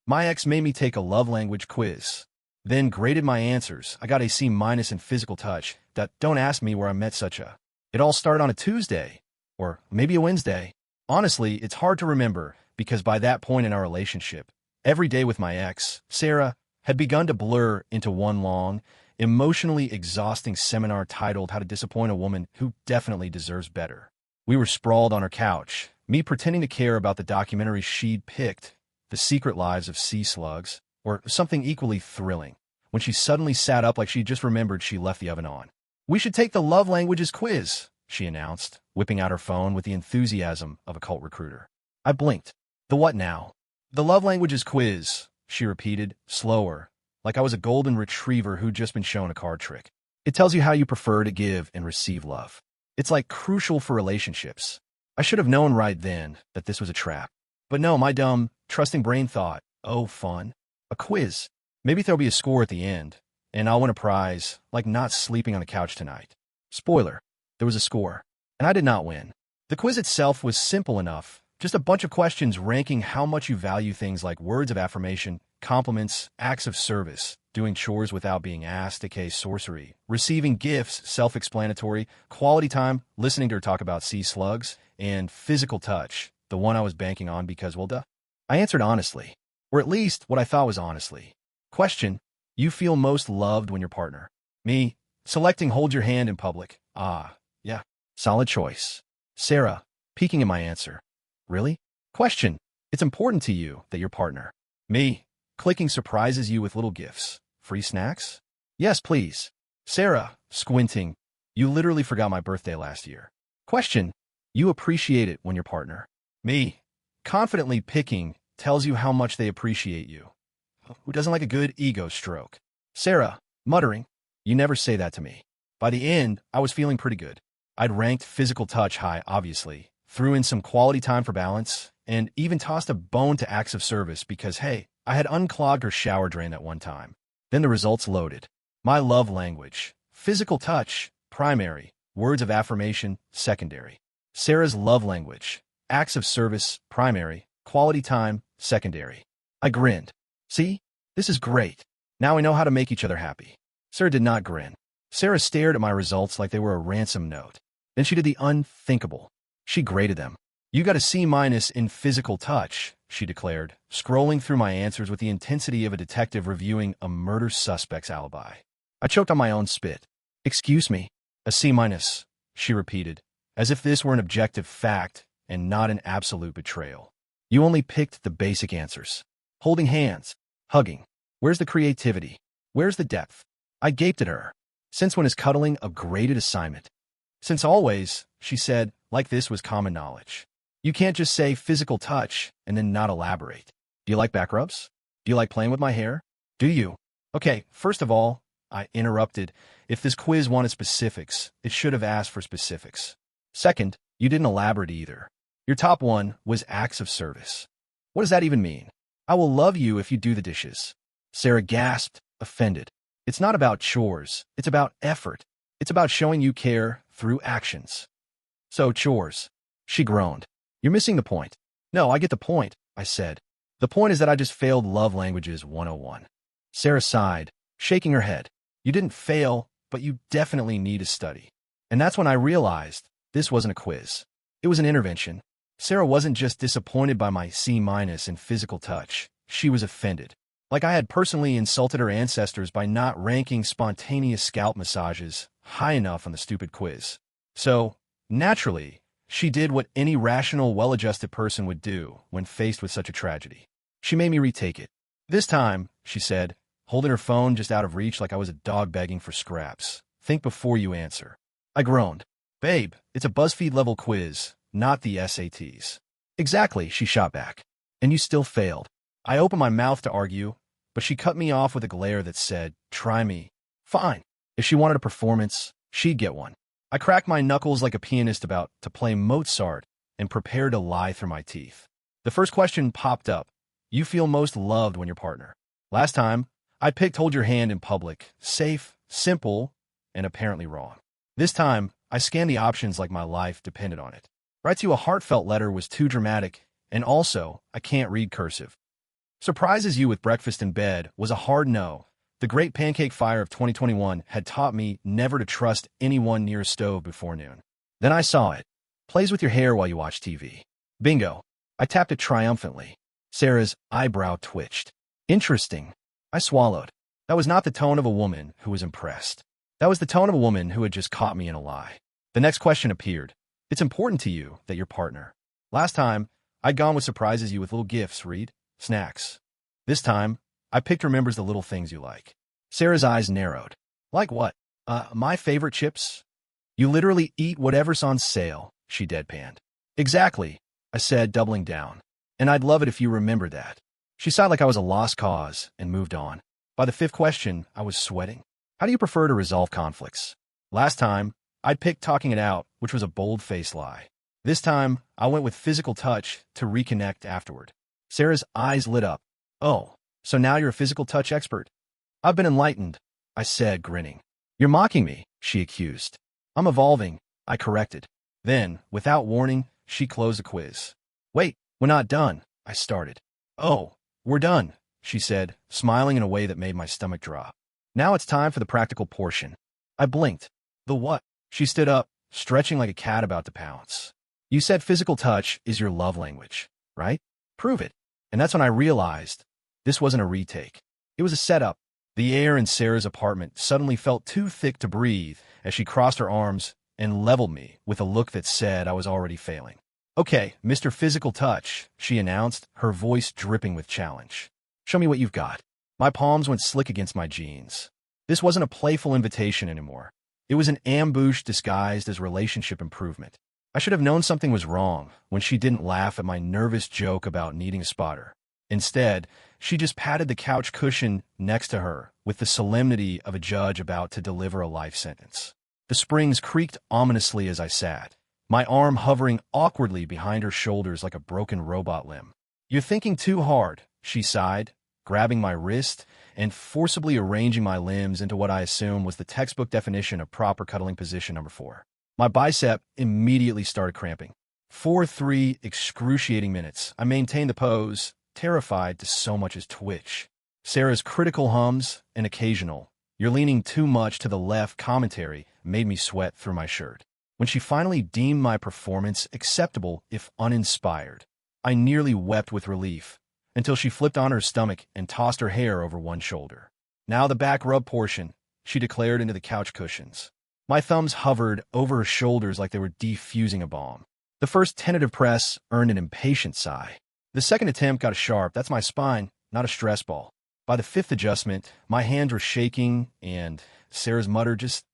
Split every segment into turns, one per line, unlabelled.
My ex made me take a love language quiz, then graded my answers. I got a C- in physical touch. Don't ask me where I met such a. It all started on a Tuesday, or maybe a Wednesday. Honestly, it's hard to remember because by that point in our relationship, every day with my ex, Sarah, had begun to blur into one long, emotionally exhausting seminar titled How to Disappoint a Woman Who Definitely Deserves Better. We were sprawled on her couch, me pretending to care about the documentary she'd picked, The Secret Lives of Sea Slugs, or something equally thrilling, when she suddenly sat up like she just remembered she left the oven on. "We should take the love languages quiz," she announced, whipping out her phone with the enthusiasm of a cult recruiter. I blinked. "The what now?" "The love languages quiz," she repeated, slower, like I was a golden retriever who'd just been shown a card trick. "It tells you how you prefer to give and receive love. It's like crucial for relationships." I should have known right then that this was a trap. But no, my dumb, trusting brain thought, oh, fun. A quiz. Maybe there'll be a score at the end, and I'll win a prize, like not sleeping on the couch tonight. Spoiler, there was a score, and I did not win. The quiz itself was simple enough, just a bunch of questions ranking how much you value things like words of affirmation, compliments, acts of service, doing chores without being asked, aka sorcery, receiving gifts, self-explanatory, quality time, listening to her talk about sea slugs, and physical touch, the one I was banking on because, well, duh. I answered honestly, or at least what I thought was honestly. Question: you feel most loved when your partner? Me, selecting hold your hand in public. Ah, yeah, solid choice. Sarah, peeking at my answer. Really? Question: it's important to you that your partner? Me, clicking surprises you with little gifts. Free snacks? Yes, please. Sarah, squinting. You literally forgot my birthday last year. Question: you appreciate it when your partner? Me, confidently picking, tells you how much they appreciate you. Who doesn't like a good ego stroke? Sarah, muttering. You never say that to me. By the end, I was feeling pretty good. I'd ranked physical touch high, obviously, threw in some quality time for balance, and even tossed a bone to acts of service because, hey, I had unclogged her shower drain that one time. Then the results loaded. My love language: physical touch, primary. Words of affirmation, secondary. Sarah's love language: acts of service, primary. Quality time, secondary. I grinned. See? This is great. Now we know how to make each other happy. Sarah did not grin. Sarah stared at my results like they were a ransom note. Then she did the unthinkable. She graded them. You got a C- in physical touch, she declared, scrolling through my answers with the intensity of a detective reviewing a murder suspect's alibi. I choked on my own spit. Excuse me. A C-, she repeated, as if this were an objective fact and not an absolute betrayal. You only picked the basic answers. Holding hands. Hugging. Where's the creativity? Where's the depth? I gaped at her. Since when is cuddling a graded assignment? Since always, she said, like this was common knowledge. You can't just say physical touch and then not elaborate. Do you like back rubs? Do you like playing with my hair? Do you? Okay, first of all, I interrupted. If this quiz wanted specifics, it should have asked for specifics. Second, you didn't elaborate either. Your top one was acts of service. What does that even mean? I will love you if you do the dishes. Sarah gasped, offended. It's not about chores. It's about effort. It's about showing you care through actions. So, chores. She groaned. You're missing the point. No, I get the point, I said. The point is that I just failed Love Languages 101. Sarah sighed, shaking her head. You didn't fail, but you definitely need to study. And that's when I realized this wasn't a quiz. It was an intervention. Sarah wasn't just disappointed by my C- in physical touch. She was offended. Like I had personally insulted her ancestors by not ranking spontaneous scalp massages high enough on the stupid quiz. So, naturally, she did what any rational, well-adjusted person would do when faced with such a tragedy. She made me retake it. This time, she said, holding her phone just out of reach like I was a dog begging for scraps. Think before you answer. I groaned. Babe, it's a BuzzFeed-level quiz, not the SATs. Exactly, she shot back. And you still failed. I opened my mouth to argue, but she cut me off with a glare that said, try me. Fine. If she wanted a performance, she'd get one. I cracked my knuckles like a pianist about to play Mozart and prepared to lie through my teeth. The first question popped up. You feel most loved when your partner. Last time, I picked hold your hand in public, safe, simple, and apparently wrong. This time, I scanned the options like my life depended on it. Write you a heartfelt letter was too dramatic, and also, I can't read cursive. Surprises you with breakfast in bed was a hard no. The Great Pancake Fire of 2021 had taught me never to trust anyone near a stove before noon. Then I saw it. Plays with your hair while you watch TV. Bingo. I tapped it triumphantly. Sarah's eyebrow twitched. Interesting. I swallowed. That was not the tone of a woman who was impressed. That was the tone of a woman who had just caught me in a lie. The next question appeared. It's important to you that your partner. Last time, I'd gone with surprises you with little gifts, read, snacks. This time, I picked remembers the little things you like. Sarah's eyes narrowed. Like what? My favorite chips? You literally eat whatever's on sale, she deadpanned. Exactly, I said, doubling down. And I'd love it if you remember that. She sighed like I was a lost cause and moved on. By the fifth question, I was sweating. How do you prefer to resolve conflicts? Last time, I'd picked talking it out, which was a bold-faced lie. This time, I went with physical touch to reconnect afterward. Sarah's eyes lit up. Oh, so now you're a physical touch expert? I've been enlightened, I said, grinning. You're mocking me, she accused. I'm evolving, I corrected. Then, without warning, she closed the quiz. Wait, we're not done, I started. Oh, we're done, she said, smiling in a way that made my stomach drop. Now it's time for the practical portion. I blinked. The what? She stood up, stretching like a cat about to pounce. You said physical touch is your love language, right? Prove it. And that's when I realized this wasn't a retake. It was a setup. The air in Sarah's apartment suddenly felt too thick to breathe as she crossed her arms and leveled me with a look that said I was already failing. Okay, Mr. Physical Touch, she announced, her voice dripping with challenge. Show me what you've got. My palms went slick against my jeans. This wasn't a playful invitation anymore. It was an ambush disguised as relationship improvement. I should have known something was wrong when she didn't laugh at my nervous joke about needing a spotter. Instead, she just patted the couch cushion next to her with the solemnity of a judge about to deliver a life sentence. The springs creaked ominously as I sat, my arm hovering awkwardly behind her shoulders like a broken robot limb. You're thinking too hard, she sighed, grabbing my wrist and forcibly arranging my limbs into what I assume was the textbook definition of proper cuddling position number 4. My bicep immediately started cramping. For 3 excruciating minutes, I maintained the pose, terrified to so much as twitch. Sarah's critical hums and occasional, "You're leaning too much to the left" commentary made me sweat through my shirt. When she finally deemed my performance acceptable if uninspired, I nearly wept with relief, until she flipped on her stomach and tossed her hair over one shoulder. Now the back rub portion, she declared into the couch cushions. My thumbs hovered over her shoulders like they were defusing a bomb. The first tentative press earned an impatient sigh. The second attempt got a sharp, "That's my spine, not a stress ball." By the fifth adjustment, my hands were shaking and Sarah's mutter, "Just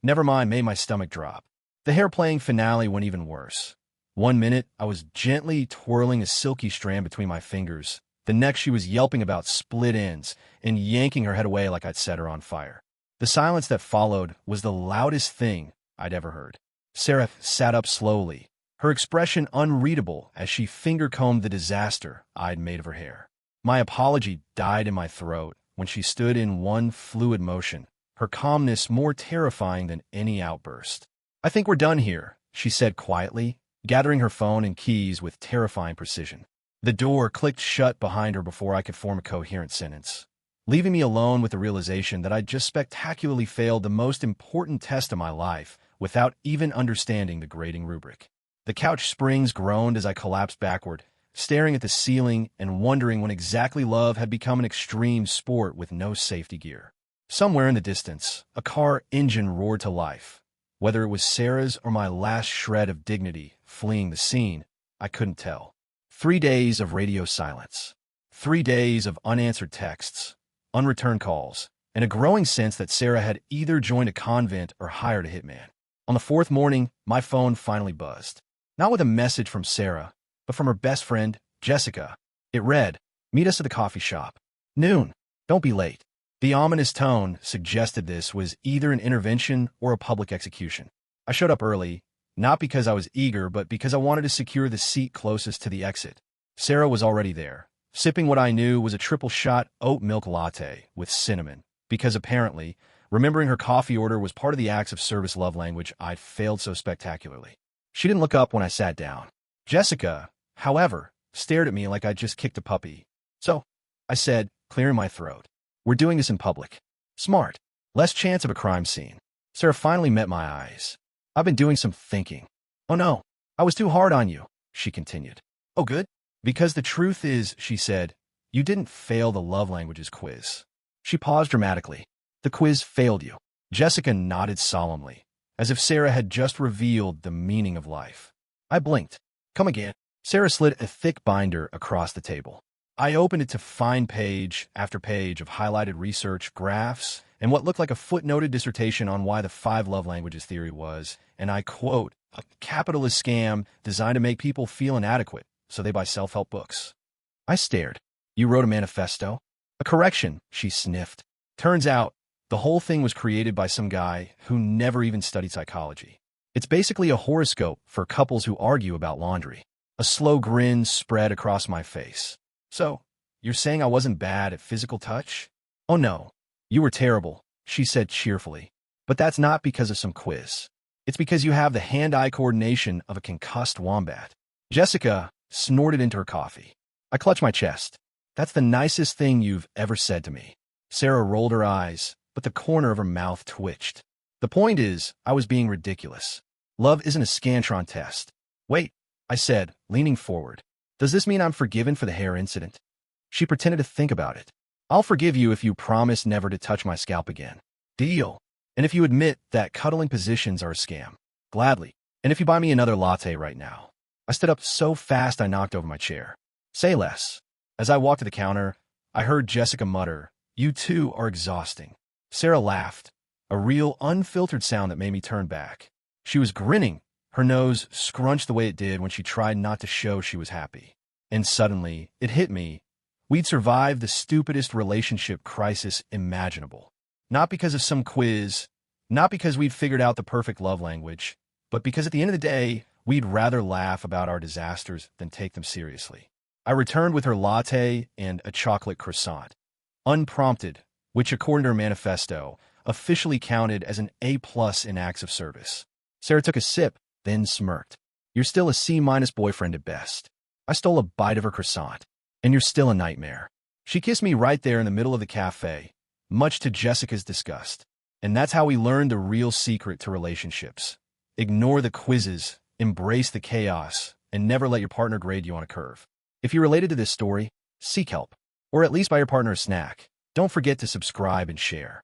never mind," made my stomach drop. The hair-playing finale went even worse. 1 minute, I was gently twirling a silky strand between my fingers. The next, she was yelping about split ends and yanking her head away like I'd set her on fire. The silence that followed was the loudest thing I'd ever heard. Sarah sat up slowly, her expression unreadable as she finger-combed the disaster I'd made of her hair. My apology died in my throat when she stood in one fluid motion, her calmness more terrifying than any outburst. "I think we're done here," she said quietly, gathering her phone and keys with terrifying precision. The door clicked shut behind her before I could form a coherent sentence, leaving me alone with the realization that I'd just spectacularly failed the most important test of my life without even understanding the grading rubric. The couch springs groaned as I collapsed backward, staring at the ceiling and wondering when exactly love had become an extreme sport with no safety gear. Somewhere in the distance, a car engine roared to life. Whether it was Sarah's or my last shred of dignity fleeing the scene, I couldn't tell. 3 days of radio silence. 3 days of unanswered texts, unreturned calls, and a growing sense that Sarah had either joined a convent or hired a hitman. On the 4th morning, my phone finally buzzed. Not with a message from Sarah, but from her best friend, Jessica. It read, "Meet us at the coffee shop. Noon. Don't be late." The ominous tone suggested this was either an intervention or a public execution. I showed up early, not because I was eager, but because I wanted to secure the seat closest to the exit. Sarah was already there, sipping what I knew was a triple-shot oat milk latte with cinnamon, because apparently, remembering her coffee order was part of the acts of service love language I'd failed so spectacularly. She didn't look up when I sat down. Jessica, however, stared at me like I'd just kicked a puppy. "So, I said, clearing my throat. We're doing this in public. Smart. Less chance of a crime scene. Sarah finally met my eyes. I've been doing some thinking. Oh no, I was too hard on you, she continued. Oh good? Because the truth is, she said, you didn't fail the love languages quiz. She paused dramatically. The quiz failed you. Jessica nodded solemnly, as if Sarah had just revealed the meaning of life. I blinked. Come again. Sarah slid a thick binder across the table. I opened it to find page after page of highlighted research, graphs, and what looked like a footnoted dissertation on why the 5 love languages theory was, and I quote, a capitalist scam designed to make people feel inadequate, so they buy self-help books. I stared. You wrote a manifesto? A correction, she sniffed. Turns out, the whole thing was created by some guy who never even studied psychology. It's basically a horoscope for couples who argue about laundry. A slow grin spread across my face. So, you're saying I wasn't bad at physical touch? Oh no, you were terrible, she said cheerfully. But that's not because of some quiz. It's because you have the hand-eye coordination of a concussed wombat. Jessica snorted into her coffee. I clutched my chest. That's the nicest thing you've ever said to me. Sarah rolled her eyes, but the corner of her mouth twitched. The point is, I was being ridiculous. Love isn't a Scantron test. Wait, I said, leaning forward. Does this mean I'm forgiven for the hair incident? She pretended to think about it. I'll forgive you if you promise never to touch my scalp again. Deal. And if you admit that cuddling positions are a scam. Gladly. And if you buy me another latte right now. I stood up so fast I knocked over my chair. Say less. As I walked to the counter, I heard Jessica mutter, you two are exhausting. Sarah laughed, a real unfiltered sound that made me turn back. She was grinning, her nose scrunched the way it did when she tried not to show she was happy. And suddenly, it hit me. We'd survived the stupidest relationship crisis imaginable. Not because of some quiz, not because we'd figured out the perfect love language, but because at the end of the day, we'd rather laugh about our disasters than take them seriously. I returned with her latte and a chocolate croissant. Unprompted, which according to her manifesto, officially counted as an A+ in acts of service. Sarah took a sip, then smirked. You're still a C- boyfriend at best. I stole a bite of her croissant. And you're still a nightmare. She kissed me right there in the middle of the cafe, much to Jessica's disgust. And that's how we learned the real secret to relationships. Ignore the quizzes, embrace the chaos, and never let your partner grade you on a curve. If you related to this story, seek help. Or at least buy your partner a snack. Don't forget to subscribe and share.